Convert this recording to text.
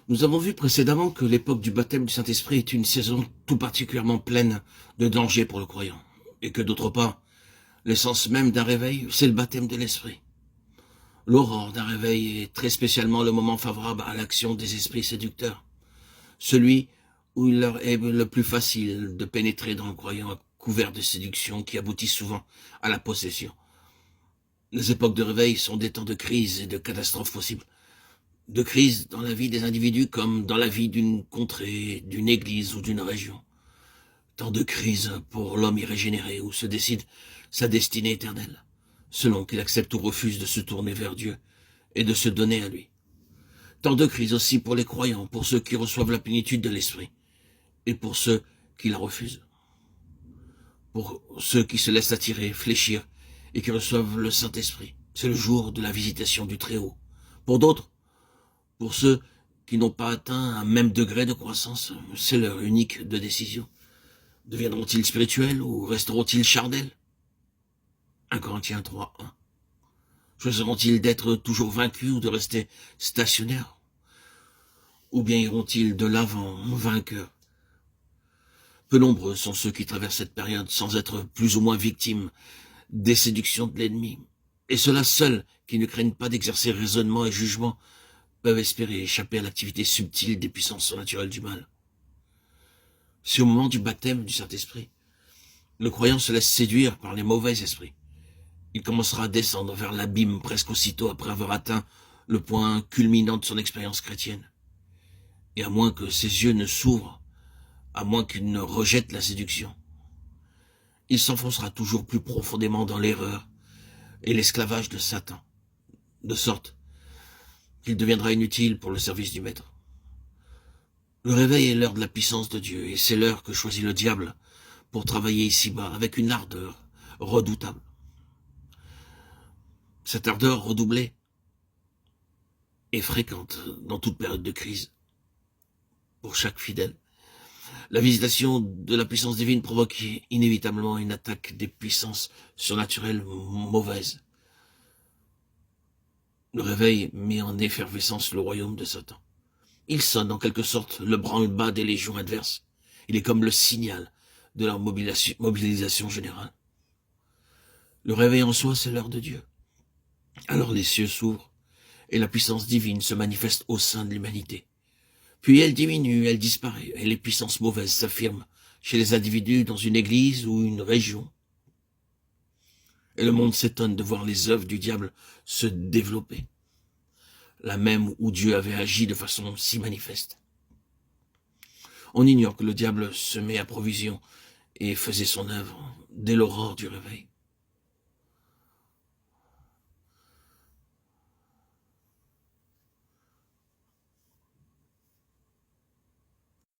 Nous avons vu précédemment que l'époque du baptême du Saint-Esprit est une saison tout particulièrement pleine de dangers pour le croyant, et que d'autre part, l'essence même d'un réveil, c'est le baptême de l'Esprit. L'aurore d'un réveil est très spécialement le moment favorable à l'action des esprits séducteurs, celui où il leur est le plus facile de pénétrer dans le croyant à couvert de séduction qui aboutit souvent à la possession. Les époques de réveil sont des temps de crise et de catastrophes possibles. De crise dans la vie des individus comme dans la vie d'une contrée, d'une église ou d'une région. Tant de crise pour l'homme irrégénéré où se décide sa destinée éternelle, selon qu'il accepte ou refuse de se tourner vers Dieu et de se donner à lui. Tant de crise aussi pour les croyants, pour ceux qui reçoivent la plénitude de l'esprit, et pour ceux qui la refusent. Pour ceux qui se laissent attirer, fléchir, et qui reçoivent le Saint-Esprit. C'est le jour de la visitation du Très-Haut. Pour d'autres, pour ceux qui n'ont pas atteint un même degré de croissance, c'est l'heure unique de décision. Deviendront-ils spirituels ou resteront-ils charnels? 1 Corinthiens 3, 1. Choisiront-ils d'être toujours vaincus ou de rester stationnaires? Ou bien iront-ils de l'avant, vainqueurs? Peu nombreux sont ceux qui traversent cette période sans être plus ou moins victimes des séductions de l'ennemi. Et ceux-là seuls qui ne craignent pas d'exercer raisonnement et jugement peuvent espérer échapper à l'activité subtile des puissances surnaturelles du mal. Si au moment du baptême du Saint-Esprit, le croyant se laisse séduire par les mauvais esprits, il commencera à descendre vers l'abîme presque aussitôt après avoir atteint le point culminant de son expérience chrétienne. Et à moins que ses yeux ne s'ouvrent, à moins qu'il ne rejette la séduction, il s'enfoncera toujours plus profondément dans l'erreur et l'esclavage de Satan, de sorte qu'il deviendra inutile pour le service du Maître. Le réveil est l'heure de la puissance de Dieu, et c'est l'heure que choisit le diable pour travailler ici-bas avec une ardeur redoutable. Cette ardeur redoublée est fréquente dans toute période de crise pour chaque fidèle. La visitation de la puissance divine provoque inévitablement une attaque des puissances surnaturelles mauvaises. Le réveil met en effervescence le royaume de Satan. Il sonne en quelque sorte le branle-bas des légions adverses. Il est comme le signal de leur mobilisation générale. Le réveil en soi, c'est l'heure de Dieu. Alors les cieux s'ouvrent et la puissance divine se manifeste au sein de l'humanité. Puis elle diminue, elle disparaît, et les puissances mauvaises s'affirment chez les individus dans une église ou une région. Et le monde s'étonne de voir les œuvres du diable se développer, la même où Dieu avait agi de façon si manifeste. On ignore que le diable se met à provision et faisait son œuvre dès l'aurore du réveil.